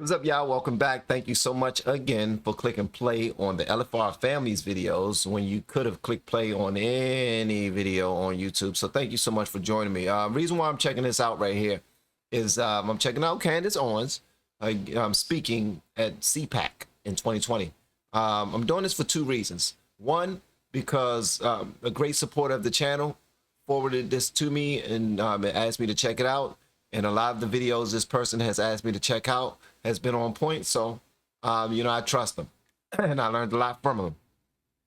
What's up, y'all? Welcome back. Thank you so much again for clicking play on the LFR Families videos when you could have clicked play on any video on YouTube. So thank you so much for joining me. Reason why I'm checking this out right here is I'm checking out Candace Owens speaking at CPAC in 2020. I'm doing this for two reasons. One, because a great supporter of the channel forwarded this to me and asked me to check it out. And a lot of the videos this person has asked me to check out has been on point. So, you know, I trust them and I learned a lot from them.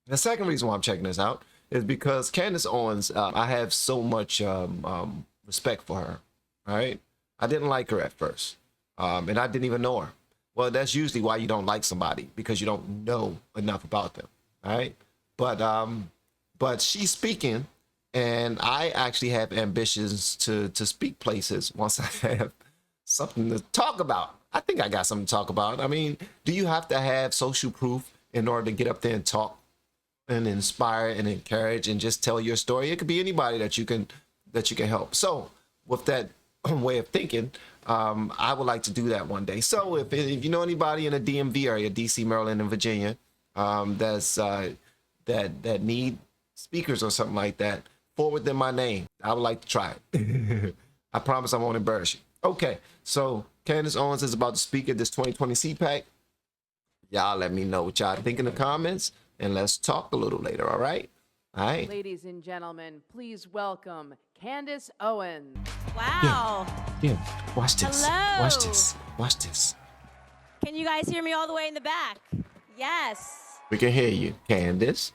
The second reason why I'm checking this out is because Candace Owens, I have so much respect for her. All right. I didn't like her at first and I didn't even know her. Well, that's usually why you don't like somebody, because you don't know enough about them. All right. But she's speaking. And I actually have ambitions to speak places once I have something to talk about. I think I got something to talk about. I mean, do you have to have social proof in order to get up there and talk and inspire and encourage and just tell your story? It could be anybody that you can help. So with that way of thinking, I would like to do that one day. So if you know anybody in the DMV area, DC, Maryland, and Virginia, that need speakers or something like that, forward them my name. I would like to try it. I promise I won't embarrass you. Okay, so Candace Owens is about to speak at this 2020 CPAC. Y'all let me know what y'all think in the comments, and let's talk a little later, all right? All right. Ladies and gentlemen, please welcome Candace Owens. Wow. Yeah, watch this. Hello. Watch this. Watch this. Can you guys hear me all the way in the back? Yes. We can hear you, Candace.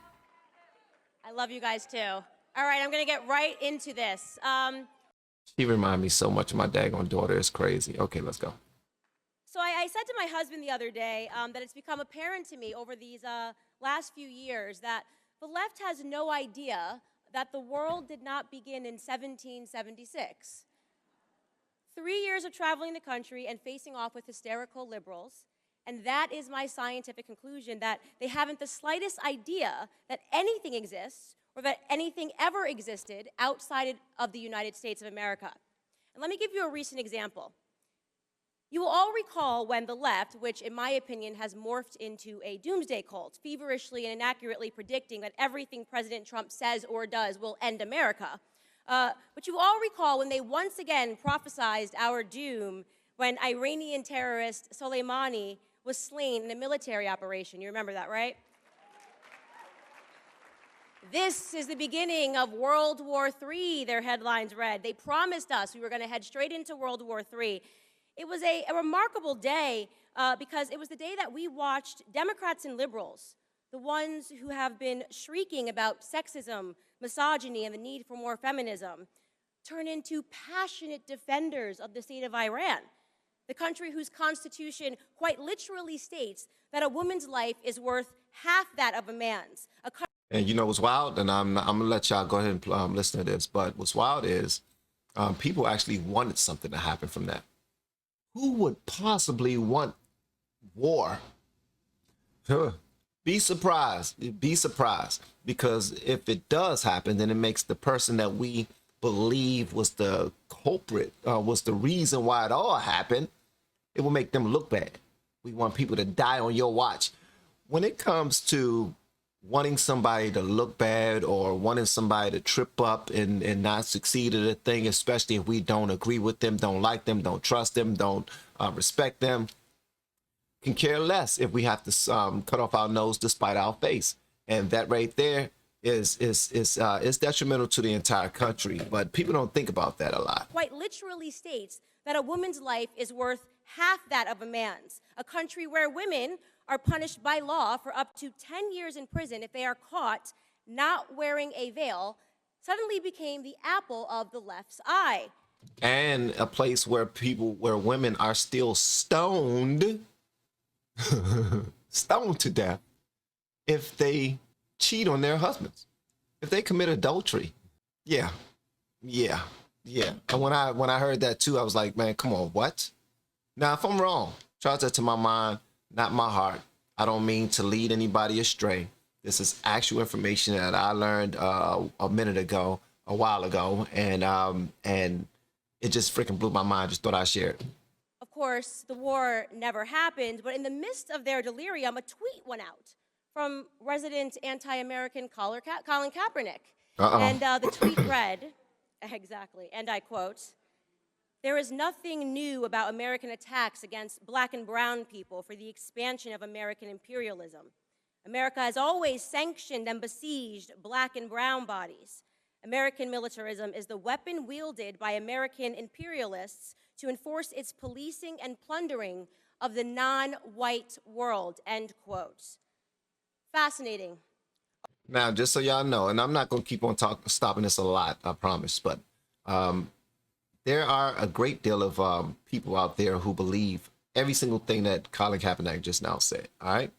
I love you guys too. All right, I'm going to get right into this. She reminds me so much of my daggone daughter. It's crazy. Okay, let's go. So I said to my husband the other day that it's become apparent to me over these last few years that the left has no idea that the world did not begin in 1776. 3 years of traveling the country and facing off with hysterical liberals, and that is my scientific conclusion, that they haven't the slightest idea that anything exists or that anything ever existed outside of the United States of America. And let me give you a recent example. You will all recall when the left, which in my opinion has morphed into a doomsday cult, feverishly and inaccurately predicting that everything President Trump says or does will end America. But you all recall when they once again prophesized our doom when Iranian terrorist Soleimani was slain in a military operation. You remember that, right? This is the beginning of World War III, their headlines read. They promised us we were going to head straight into World War III. It was a remarkable day because it was the day that we watched Democrats and liberals, the ones who have been shrieking about sexism, misogyny, and the need for more feminism, turn into passionate defenders of the state of Iran, the country whose constitution quite literally states that a woman's life is worth half that of a man's. And you know what's wild? And I'm going to let y'all go ahead and listen to this. But what's wild is people actually wanted something to happen from that. Who would possibly want war? Be surprised. Be surprised. Because if it does happen, then it makes the person that we believe was the culprit, was the reason why it all happened, it will make them look bad. We want people to die on your watch. When it comes to wanting somebody to look bad or wanting somebody to trip up and not succeed at a thing, especially if we don't agree with them, don't like them, don't trust them, don't respect them, can care less if we have to cut off our nose to spite our face. And that right there is detrimental to the entire country. But people don't think about that a lot. Quite literally states that a woman's life is worth half that of a man's. A country where women are punished by law for up to 10 years in prison if they are caught not wearing a veil, suddenly became the apple of the left's eye. And a place where women are still stoned, stoned to death if they cheat on their husbands, if they commit adultery. Yeah. And when I heard that too, I was like, man, come on, what? Now, if I'm wrong, charge that to my mind, not my heart. I don't mean to lead anybody astray. This is actual information that I learned a while ago, and it just freaking blew my mind. Just thought I'd share it. Of course, the war never happened, but in the midst of their delirium, a tweet went out from resident anti-American Colin Kaepernick. And the tweet read, exactly, and I quote, "There is nothing new about American attacks against black and brown people for the expansion of American imperialism. America has always sanctioned and besieged black and brown bodies. American militarism is the weapon wielded by American imperialists to enforce its policing and plundering of the non-white world," end quote. Fascinating. Now, just so y'all know, and I'm not going to keep on stopping this a lot, I promise, but there are a great deal of people out there who believe every single thing that Colin Kaepernick just now said, all right?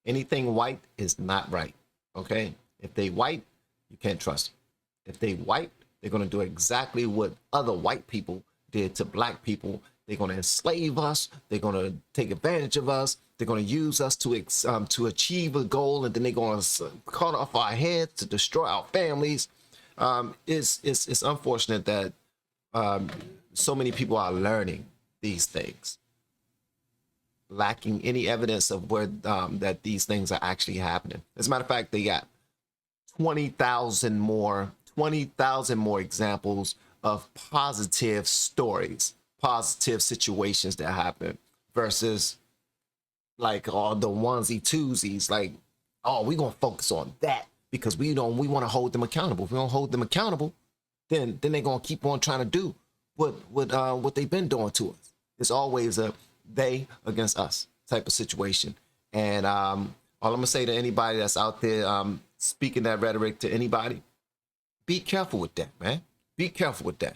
Anything white is not right, okay? If they white, you can't trust them. If they white, they're going to do exactly what other white people did to black people. They're going to enslave us. They're going to take advantage of us. They're going to use us to achieve a goal, and then they're going to cut off our heads to destroy our families. It's unfortunate that so many people are learning these things, lacking any evidence of where that these things are actually happening. As a matter of fact, they got 20,000 more examples of positive stories, positive situations that happen versus like all the onesie twosies, like, oh, we're gonna focus on that because we want to hold them accountable. If we don't hold them accountable, then they're gonna keep on trying to do what they've been doing to us. It's always a they against us type of situation. And all I'm gonna say to anybody that's out there speaking that rhetoric to anybody, be careful with that, man. Be careful with that,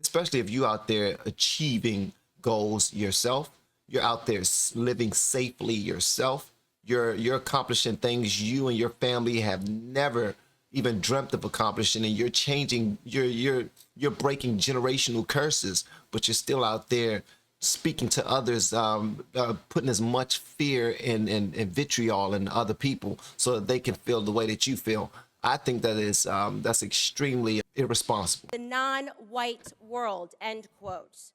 especially if you out there achieving goals yourself. You're out there living safely yourself. You're accomplishing things you and your family have never even dreamt of accomplishing, and you're changing. You're breaking generational curses, but you're still out there speaking to others, putting as much fear and vitriol in other people so that they can feel the way that you feel. I think that is that's extremely irresponsible. The non-white world, end quote.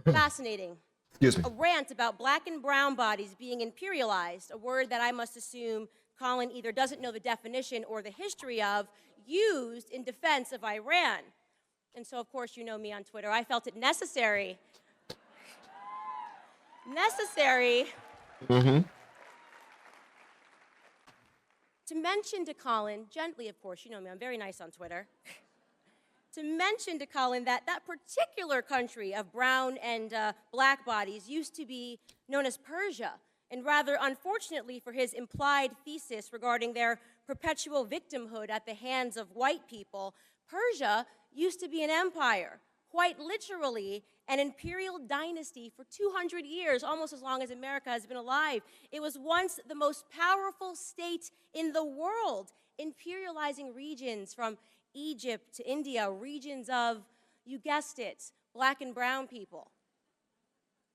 Fascinating. Excuse me. A rant about black and brown bodies being imperialized, a word that I must assume Colin either doesn't know the definition or the history of, used in defense of Iran. And so, of course, you know me on Twitter. I felt it necessary to mention to Colin, gently, of course, you know me, I'm very nice on Twitter, to mention to Colin that that particular country of brown and black bodies used to be known as Persia. And rather unfortunately for his implied thesis regarding their perpetual victimhood at the hands of white people, Persia used to be an empire, quite literally an imperial dynasty for 200 years, almost as long as America has been alive. It was once the most powerful state in the world, imperializing regions from Egypt to India, regions of, you guessed it, black and brown people.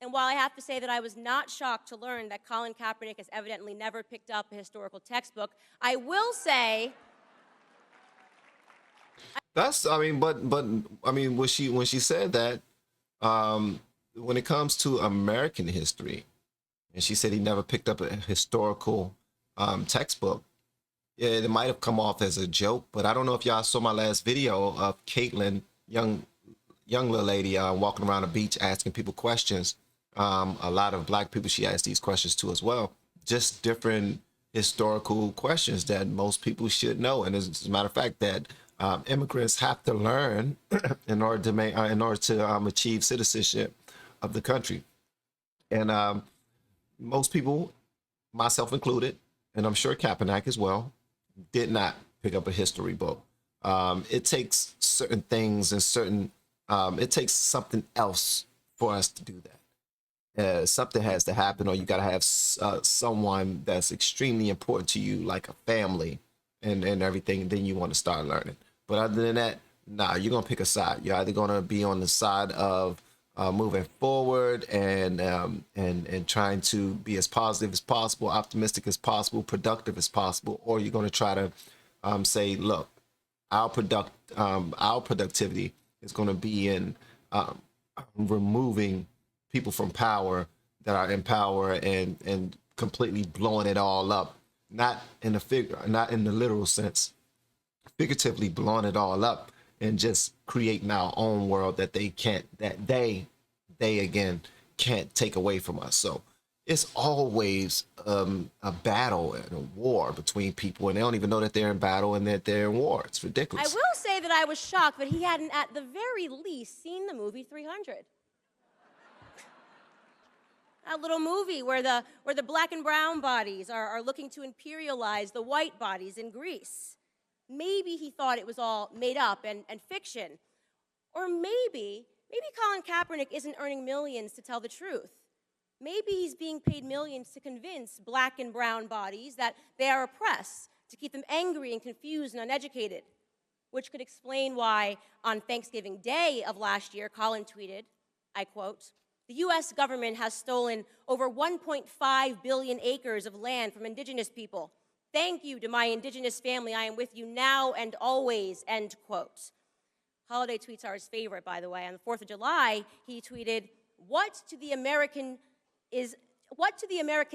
And while I have to say that I was not shocked to learn that Colin Kaepernick has evidently never picked up a historical textbook, I will say... That's, I mean, but I mean, when she said that, when it comes to American history, and she said he never picked up a historical textbook, yeah, it might have come off as a joke, but I don't know if y'all saw my last video of Caitlin, young little lady, walking around the beach asking people questions. A lot of black people she asked these questions to as well. Just different historical questions that most people should know. And as a matter of fact, that immigrants have to learn in order to achieve citizenship of the country. And most people, myself included, and I'm sure Kaepernick as well, did not pick up a history book. It takes certain things and it takes something else for us to do that. Something has to happen, or you got to have someone that's extremely important to you, like a family and everything, and then you want to start learning. But other than that, nah, you're going to pick a side. You're either going to be on the side of moving forward and trying to be as positive as possible, optimistic as possible, productive as possible, or you're going to try to say, look, our productivity is going to be in removing people from power that are in power and completely blowing it all up, not in the literal sense, figuratively blowing it all up and just creating our own world that they again can't take away from us. So it's always a battle and a war between people, and they don't even know that they're in battle and that they're in war. It's ridiculous. I will say that I was shocked that he hadn't, at the very least, seen the movie 300. A little movie where the black and brown bodies are looking to imperialize the white bodies in Greece. Maybe he thought it was all made up and fiction. Or maybe Colin Kaepernick isn't earning millions to tell the truth. Maybe he's being paid millions to convince black and brown bodies that they are oppressed, to keep them angry and confused and uneducated, which could explain why on Thanksgiving Day of last year, Colin tweeted, I quote, "The US government has stolen over 1.5 billion acres of land from indigenous people. Thank you to my indigenous family. I am with you now and always," end quote. Holiday tweets are his favorite, by the way. On the 4th of July, he tweeted, what to the American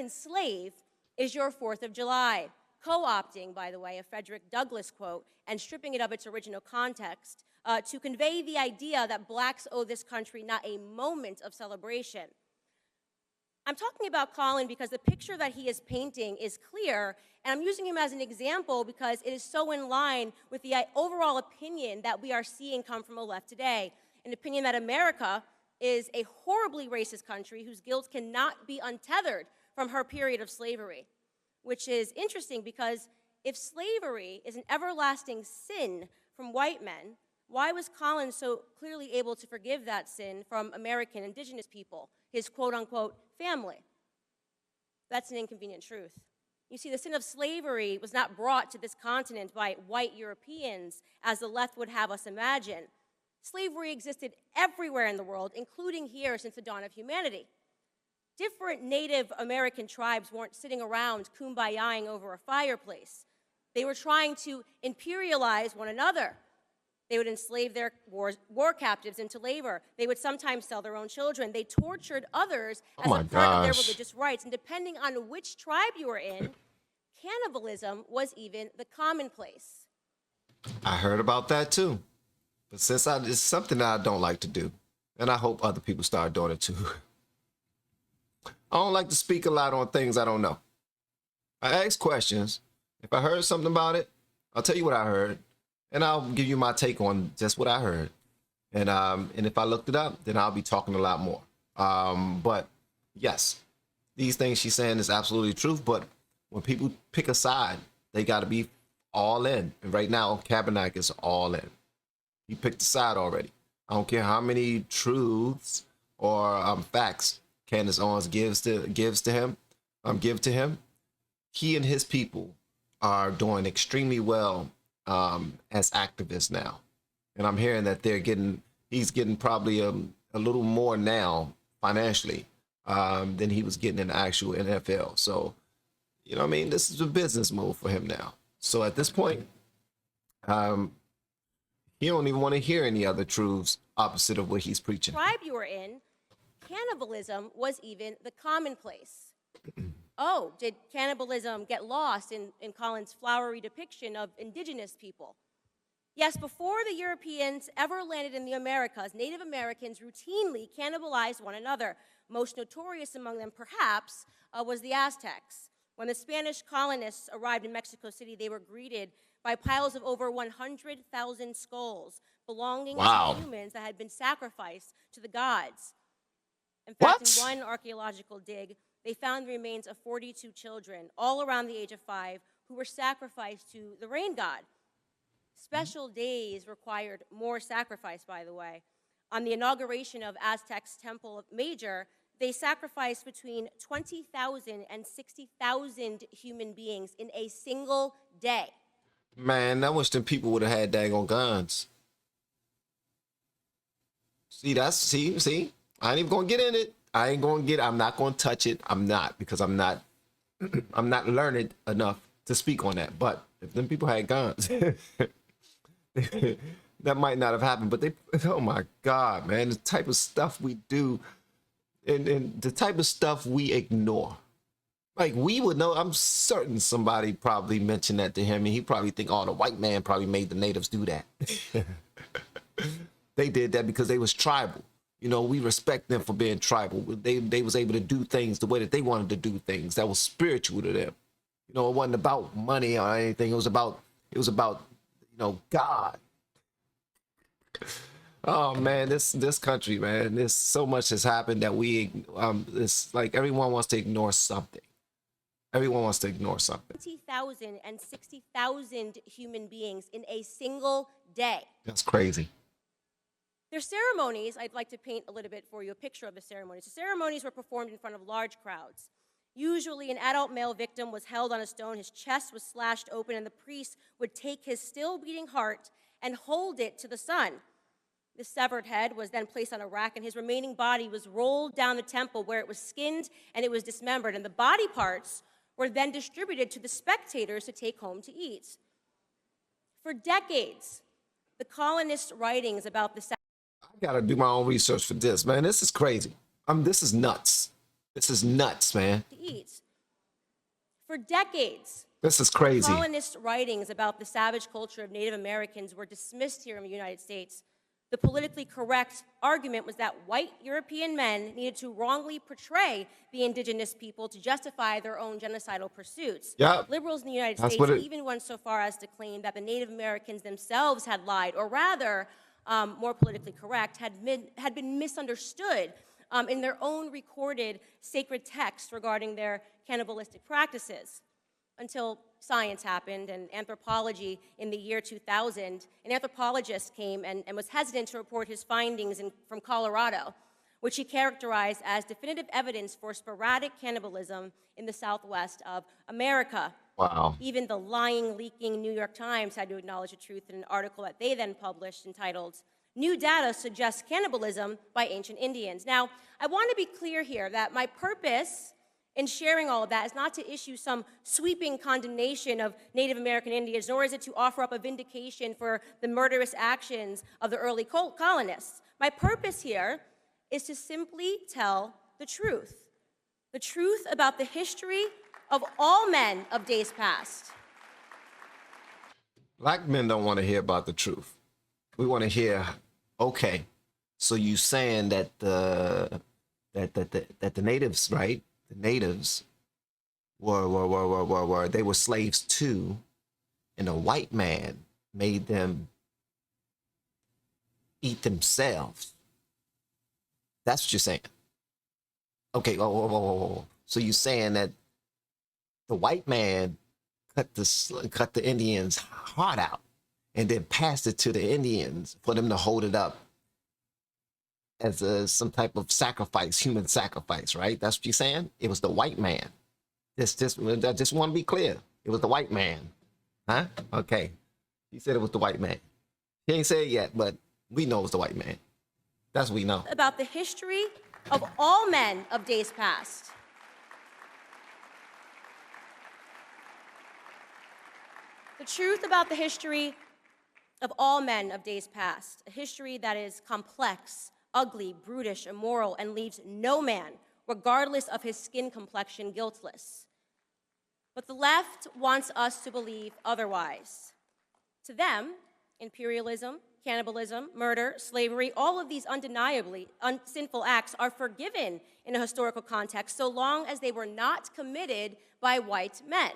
slave is your 4th of July? Co-opting, by the way, a Frederick Douglass quote and stripping it of its original context to convey the idea that blacks owe this country not a moment of celebration. I'm talking about Colin because the picture that he is painting is clear, and I'm using him as an example because it is so in line with the overall opinion that we are seeing come from the left today, an opinion that America is a horribly racist country whose guilt cannot be untethered from her period of slavery, which is interesting because if slavery is an everlasting sin from white men, why was Colin so clearly able to forgive that sin from American indigenous people, his quote-unquote family? That's an inconvenient truth. You see, the sin of slavery was not brought to this continent by white Europeans, as the left would have us imagine. Slavery existed everywhere in the world, including here since the dawn of humanity. Different Native American tribes weren't sitting around kumbayaing over a fireplace. They were trying to imperialize one another. They would enslave their war captives into labor. They would sometimes sell their own children. They tortured others as a part of their religious rights. And depending on which tribe you were in, cannibalism was even the commonplace. I heard about that too. But since it's something that I don't like to do, and I hope other people start doing it too. I don't like to speak a lot on things I don't know. I ask questions. If I heard something about it, I'll tell you what I heard. And I'll give you my take on just what I heard. And if I looked it up, then I'll be talking a lot more. But yes, these things she's saying is absolutely truth. But when people pick a side, they got to be all in. And right now, Kaepernick is all in. He picked a side already. I don't care how many truths or facts Candace Owens give to him. He and his people are doing extremely well as activists now, and I'm hearing that he's getting probably a little more now financially than he was getting in the actual NFL. So, you know what I mean? This is a business move for him now. So at this point, he don't even want to hear any other truths opposite of what he's preaching. Tribe you were in, cannibalism was even the commonplace. Oh, did cannibalism get lost in Colin's flowery depiction of indigenous people? Yes, before the Europeans ever landed in the Americas, Native Americans routinely cannibalized one another. Most notorious among them, perhaps, was the Aztecs. When the Spanish colonists arrived in Mexico City, they were greeted by piles of over 100,000 skulls belonging to humans that had been sacrificed to the gods. In fact, in one archaeological dig, they found the remains of 42 children, all around the age of 5, who were sacrificed to the rain god. Special days required more sacrifice, by the way. On the inauguration of Aztec's Temple Major, they sacrificed between 20,000 and 60,000 human beings in a single day. Man, I wish them people would have had daggone guns. See, I ain't even gonna get in it. I'm not gonna touch it. I'm not, because I'm not learned enough to speak on that. But if them people had guns, that might not have happened. But oh my God, man, the type of stuff we do, and the type of stuff we ignore. Like, we would know. I'm certain somebody probably mentioned that to him, and he probably think, oh, the white man probably made the natives do that. They did that because they was tribal. You know, we respect them for being tribal. They was able to do things the way that they wanted to do things. That was spiritual to them. You know, it wasn't about money or anything. It was about, you know, God. Oh man, this country, man, there's so much has happened that it's like everyone wants to ignore something. Everyone wants to ignore something. 20,000 and 60,000 human beings in a single day. That's crazy. Their ceremonies, I'd like to paint a little bit for you, a picture of the ceremonies. The ceremonies were performed in front of large crowds. Usually, an adult male victim was held on a stone, his chest was slashed open, and the priest would take his still beating heart and hold it to the sun. The severed head was then placed on a rack, and his remaining body was rolled down the temple where it was skinned and it was dismembered, and the body parts were then distributed to the spectators to take home to eat. For decades, the colonists' writings about the I gotta do my own research for this, man. This is crazy. This is nuts. This is nuts, man. to eat. For decades, This is crazy. colonists' writings about the savage culture of Native Americans were dismissed here in the United States. The politically correct argument was that white European men needed to wrongly portray the indigenous people to justify their own genocidal pursuits. Yeah. Liberals in the United That's States what it- even went so far as to claim that the Native Americans themselves had lied, or rather, more politically correct, had been misunderstood in their own recorded sacred texts regarding their cannibalistic practices. Until science happened and anthropology in the year 2000, an anthropologist came and was hesitant to report his findings from Colorado, which he characterized as definitive evidence for sporadic cannibalism in the Southwest of America. Wow. Even the lying, leaking New York Times had to acknowledge the truth in an article that they then published entitled, "New Data Suggests Cannibalism by Ancient Indians." Now, I want to be clear here that my purpose in sharing all of that is not to issue some sweeping condemnation of Native American Indians, nor is it to offer up a vindication for the murderous actions of the early colonists. My purpose here is to simply tell the truth about the history of all men of days past. Black men don't want to hear about the truth. We want to hear, okay, so you saying that the natives, right? The natives they were slaves too, and a white man made them eat themselves. That's what you're saying. Okay, so you're saying that the white man cut the Indians' heart out and then passed it to the Indians for them to hold it up as some type of sacrifice, human sacrifice, right? That's what you're saying? It was the white man. I just want to be clear. It was the white man. Huh? Okay. You said it was the white man. He ain't said it yet, but we know it's the white man. That's what we know. About the history of all men of days past. The truth about the history of all men of days past, a history that is complex, ugly, brutish, immoral, and leaves no man, regardless of his skin complexion, guiltless. But the left wants us to believe otherwise. To them, imperialism, cannibalism, murder, slavery, all of these undeniably sinful acts are forgiven in a historical context so long as they were not committed by white men.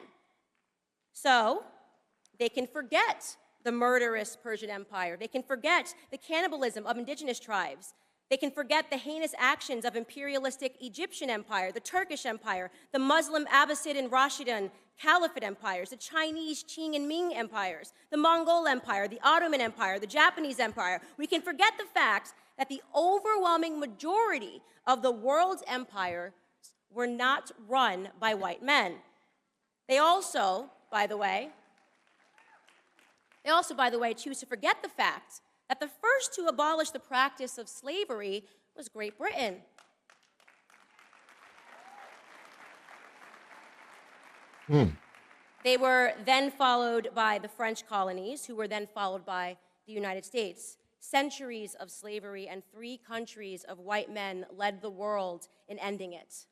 So, they can forget the murderous Persian Empire. They can forget the cannibalism of indigenous tribes. They can forget the heinous actions of imperialistic Egyptian Empire, the Turkish Empire, the Muslim Abbasid and Rashidun Caliphate empires, the Chinese Qing and Ming empires, the Mongol Empire, the Ottoman Empire, the Japanese Empire. We can forget the fact that the overwhelming majority of the world's empires were not run by white men. They also, by the way, choose to forget the fact that the first to abolish the practice of slavery was Great Britain. They were then followed by the French colonies, who were then followed by the United States. Centuries of slavery and 3 countries of white men led the world in ending it.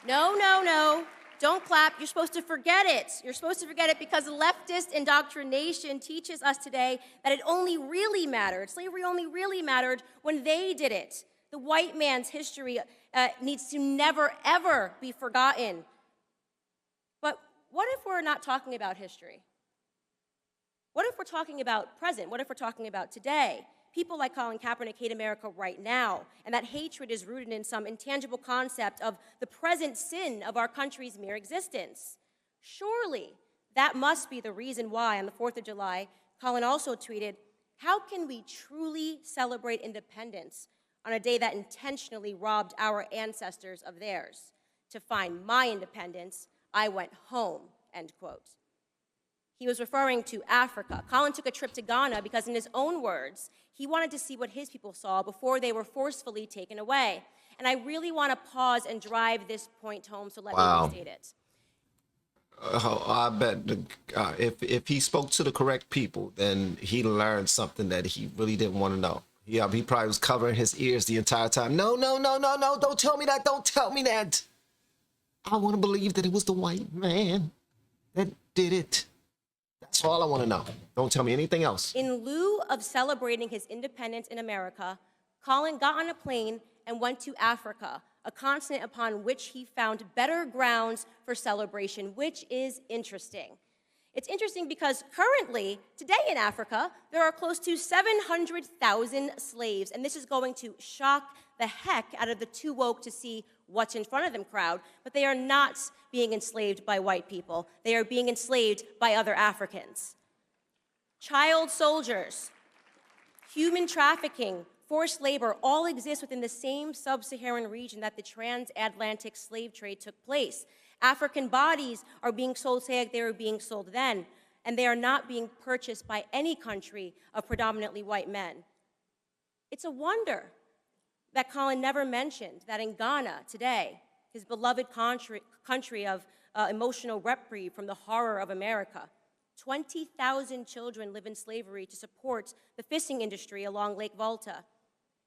No, no, no. Don't clap. You're supposed to forget it. You're supposed to forget it because leftist indoctrination teaches us today that it only really mattered, slavery only really mattered when they did it. The white man's history needs to never, ever be forgotten. But what if we're not talking about history? What if we're talking about present? What if we're talking about today? People like Colin Kaepernick hate America right now, and that hatred is rooted in some intangible concept of the present sin of our country's mere existence. Surely, that must be the reason why on the 4th of July, Colin also tweeted, "How can we truly celebrate independence on a day that intentionally robbed our ancestors of theirs? To find my independence, I went home," end quote. He was referring to Africa. Colin took a trip to Ghana because, in his own words, he wanted to see what his people saw before they were forcefully taken away. And I really want to pause and drive this point home, so let me restate it. I bet if he spoke to the correct people, then he learned something that he really didn't want to know. Yeah, he probably was covering his ears the entire time. No, no, no, no, no, don't tell me that, don't tell me that. I want to believe that it was the white man that did it. That's all I want to know. Don't tell me anything else. In lieu of celebrating his independence in America, Colin got on a plane and went to Africa, a continent upon which he found better grounds for celebration, which is interesting. It's interesting because currently, today in Africa, there are close to 700,000 slaves, and this is going to shock the heck out of the too woke to see what's in front of them crowd, but they are not being enslaved by white people. They are being enslaved by other Africans. Child soldiers, human trafficking, forced labor all exist within the same sub-Saharan region that the transatlantic slave trade took place. African bodies are being sold today like they were being sold then, and they are not being purchased by any country of predominantly white men. It's a wonder that Colin never mentioned that in Ghana today, his beloved country of emotional reprieve from the horror of America, 20,000 children live in slavery to support the fishing industry along Lake Volta.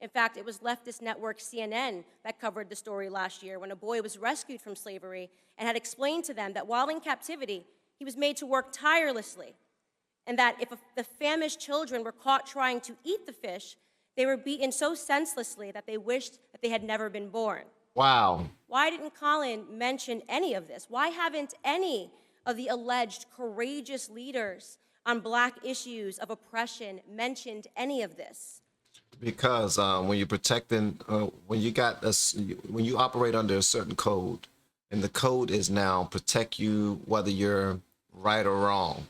In fact, it was leftist network CNN that covered the story last year when a boy was rescued from slavery and had explained to them that while in captivity, he was made to work tirelessly, and that if the famished children were caught trying to eat the fish, they were beaten so senselessly that they wished that they had never been born. Wow. Why didn't Colin mention any of this? Why haven't any of the alleged courageous leaders on Black issues of oppression mentioned any of this? Because when you're protecting, when you operate under a certain code, and the code is now protect you whether you're right or wrong.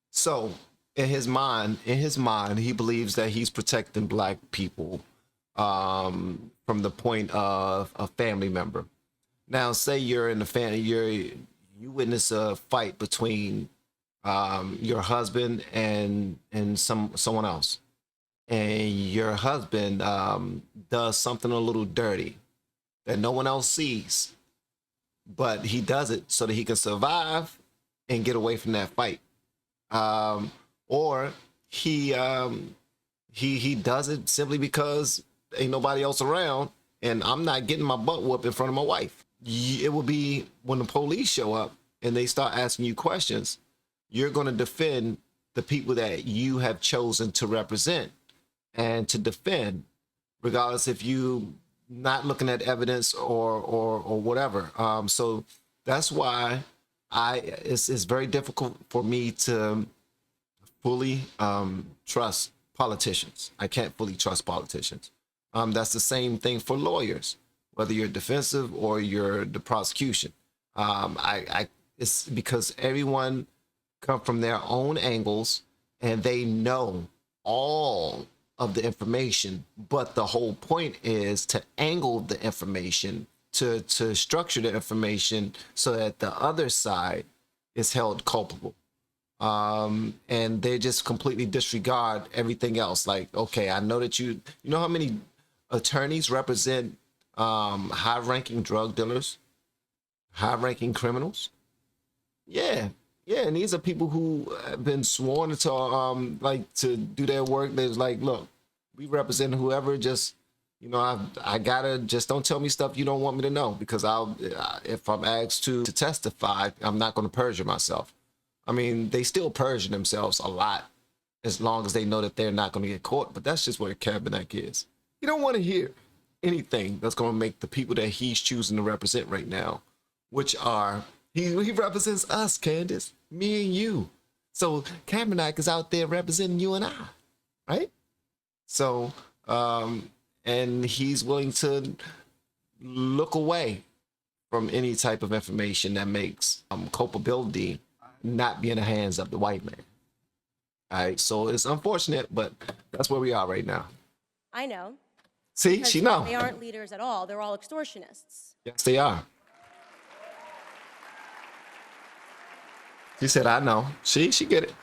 So in his mind, he believes that he's protecting Black people from the point of a family member. Now, say you're in the family, you witness a fight between your husband and someone else, and your husband does something a little dirty that no one else sees, but he does it so that he can survive and get away from that fight. Or he does it simply because ain't nobody else around, and I'm not getting my butt whooped in front of my wife. It will be when the police show up and they start asking you questions, you're going to defend the people that you have chosen to represent and to defend, regardless if you not looking at evidence or whatever. So that's why it's very difficult for me to fully trust politicians. I can't fully trust politicians. That's the same thing for lawyers, whether you're defensive or you're the prosecution. It's because everyone come from their own angles and they know all of the information, but the whole point is to angle the information, to structure the information so that the other side is held culpable. And they just completely disregard everything else. Like, okay, I know that you know how many attorneys represent high-ranking drug dealers, high-ranking criminals? Yeah, Yeah, and these are people who have been sworn to like to do their work. There's like, look, we represent whoever. Just I gotta just don't tell me stuff you don't want me to know, because if I'm asked to testify, I'm not going to perjure myself. I mean, they still perjure themselves a lot as long as they know that they're not going to get caught. But that's just what Kaepernick is. You don't want to hear anything that's going to make the people that he's choosing to represent right now, which are, he represents us, Candace, me and you. So Kaepernick is out there representing you and I, right? So, and he's willing to look away from any type of information that makes culpability not be in the hands of the white man. All right, so it's unfortunate, but that's where we are right now. I know. See, Because she know. they aren't leaders at all. They're all extortionists. Yes, they are. She said, I know. She get it.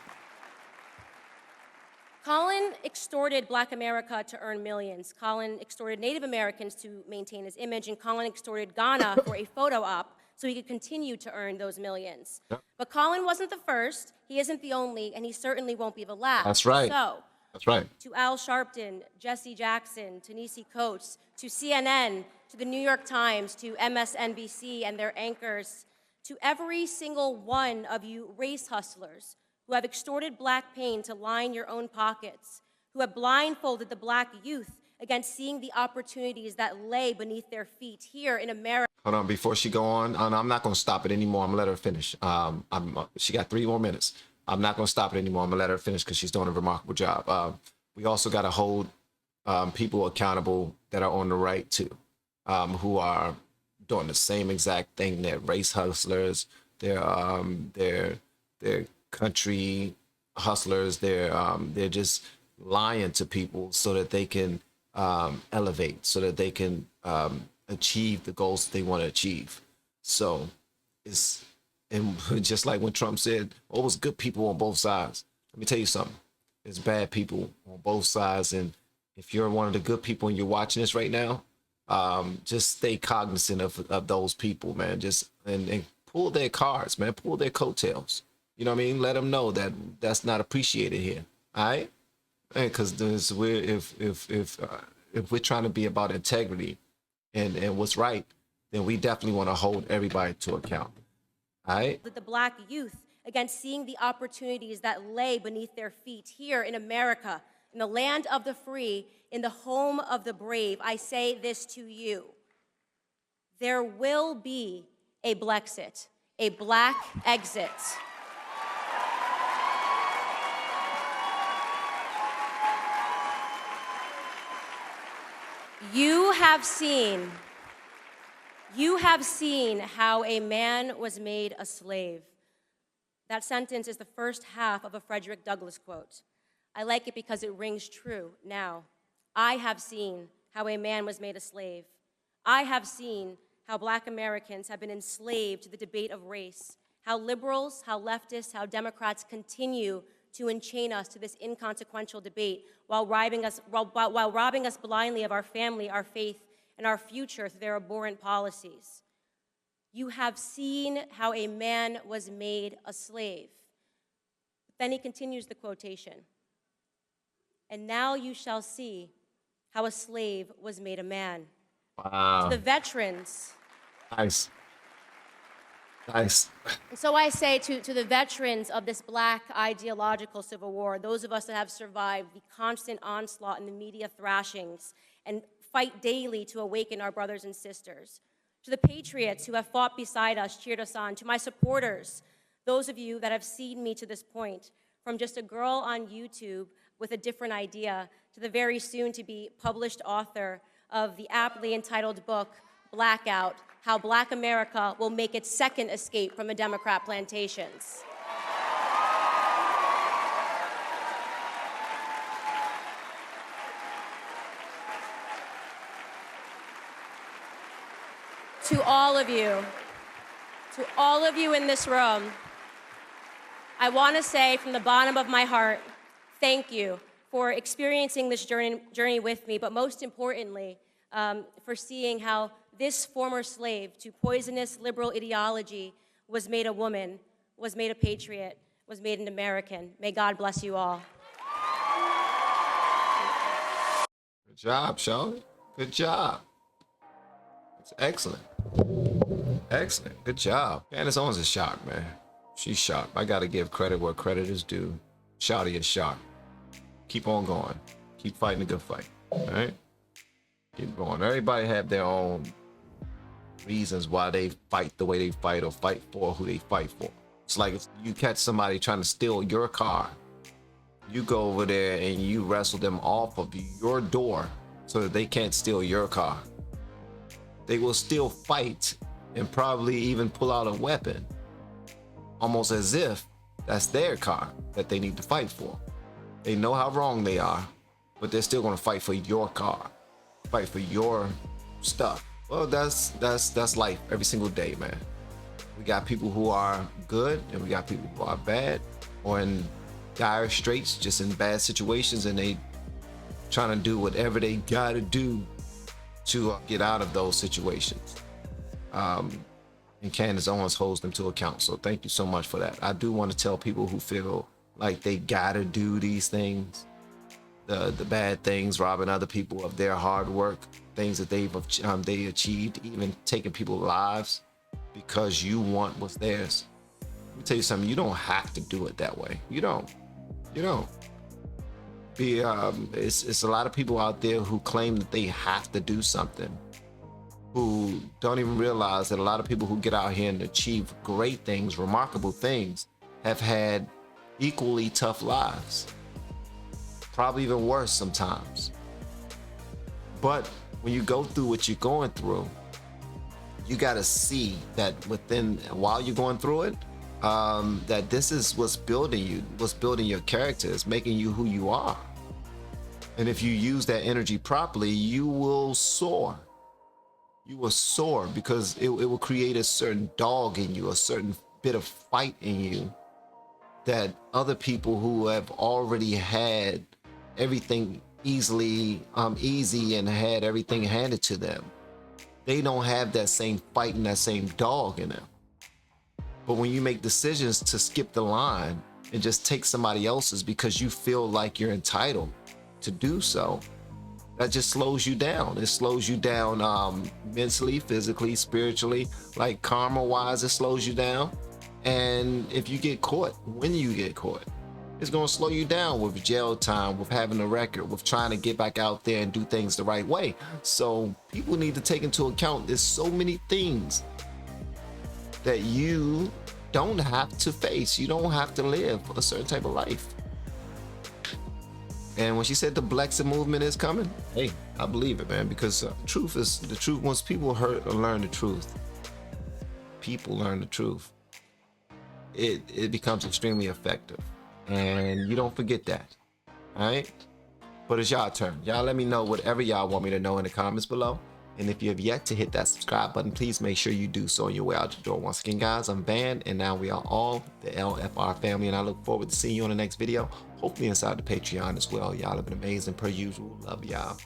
Colin extorted Black America to earn millions. Colin extorted Native Americans to maintain his image, and Colin extorted Ghana for a photo op so he could continue to earn those millions. Yep. But Colin wasn't the first, he isn't the only, and he certainly won't be the last. That's right. So, That's right. to Al Sharpton, Jesse Jackson, to Nisi Coates, to CNN, to the New York Times, to MSNBC and their anchors, to every single one of you race hustlers who have extorted Black pain to line your own pockets, who have blindfolded the Black youth against seeing the opportunities that lay beneath their feet here in America. Hold on, before she go on, and I'm not going to stop it anymore. I'm going to let her finish. She got 3 more minutes. I'm not going to stop it anymore. I'm going to let her finish because she's doing a remarkable job. We also got to hold people accountable that are on the right, too, who are doing the same exact thing. They're race hustlers. They're country hustlers. They're just lying to people so that they can elevate, so that they can achieve the goals that they want to achieve. So it's, and just like when Trump said, oh, it was good people on both sides. Let me tell you something. There's bad people on both sides. And if you're one of the good people and you're watching this right now, just stay cognizant of those people, man. Just and pull their cards, man. Pull their coattails. You know what I mean? Let them know that that's not appreciated here. All right? Because if we're trying to be about integrity and what's right, then we definitely want to hold everybody to account. All right? The Black youth against seeing the opportunities that lay beneath their feet here in America, in the land of the free, in the home of the brave. I say this to you. There will be a Blexit, a Black exit. You have seen how a man was made a slave. That sentence is the first half of a Frederick Douglass quote. I like it because it rings true now. I have seen how a man was made a slave. I have seen how Black Americans have been enslaved to the debate of race, how liberals, how leftists, how Democrats continue to enchain us to this inconsequential debate while robbing us blindly of our family, our faith, and our future through their abhorrent policies. You have seen how a man was made a slave. Then he continues the quotation. And now you shall see how a slave was made a man. Wow. To the veterans. Nice. Nice. And so I say to the veterans of this Black ideological civil war, those of us that have survived the constant onslaught and the media thrashings and fight daily to awaken our brothers and sisters, to the patriots who have fought beside us, cheered us on, to my supporters, those of you that have seen me to this point, from just a girl on YouTube with a different idea to the very soon to be published author of the aptly entitled book, Blackout, How Black America Will Make Its Second Escape from the Democrat Plantations. To all of you in this room, I want to say from the bottom of my heart, thank you for experiencing this journey with me, but most importantly, for seeing how this former slave to poisonous liberal ideology was made a woman, was made a patriot, was made an American. May God bless you all. Good job, Charlotte. Good job. It's excellent. Excellent. Good job. Candace Owens is sharp, man. She's sharp. I gotta give credit where credit is due. Shawty is sharp. Keep on going. Keep fighting a good fight. All right? Keep going. Everybody have their own reasons why they fight the way they fight or fight for who they fight for. It's like if you catch somebody trying to steal your car, you go over there and you wrestle them off of your door so that they can't steal your car. They will still fight and probably even pull out a weapon, almost as if that's their car that they need to fight for. They know how wrong they are, but they're still going to fight for your car, fight for your stuff. Well, that's life every single day, man. We got people who are good and we got people who are bad or in dire straits, just in bad situations, and they trying to do whatever they gotta do to get out of those situations. And Candace Owens holds them to account. So thank you so much for that. I do want to tell people who feel like they gotta do these things, the bad things, robbing other people of their hard work, things that they achieved, even taking people's lives because you want what's theirs. Let me tell you something. You don't have to do it that way. You don't. It's a lot of people out there who claim that they have to do something, who don't even realize that a lot of people who get out here and achieve great things, remarkable things, have had equally tough lives, probably even worse sometimes. But when you go through what you're going through, you got to see that while you're going through it, that this is what's building you, what's building your character, it's making you who you are. And if you use that energy properly, you will soar. You will soar because it will create a certain dog in you, a certain bit of fight in you that other people who have already had everything easy and had everything handed to them, they don't have that same fight and that same dog in them. But when you make decisions to skip the line and just take somebody else's because you feel like you're entitled to do so, that just slows you down. It slows you down mentally, physically, spiritually, like karma wise, it slows you down. And if you get caught, when you get caught, it's going to slow you down with jail time, with having a record, with trying to get back out there and do things the right way. So people need to take into account there's so many things that you don't have to face. You don't have to live a certain type of life. And when she said the Blexit movement is coming, hey, I believe it, man, because the truth is the truth. Once people learn the truth, it becomes extremely effective. And you don't forget that, all right? But it's y'all turn. Y'all let me know whatever y'all want me to know in the comments below. And if you have yet to hit that subscribe button, please make sure you do so on your way out the door. Once again, guys, I'm Van, and now we are all the LFR family, and I look forward to seeing you on the next video, hopefully inside the Patreon as well. Y'all have been amazing per usual. Love y'all.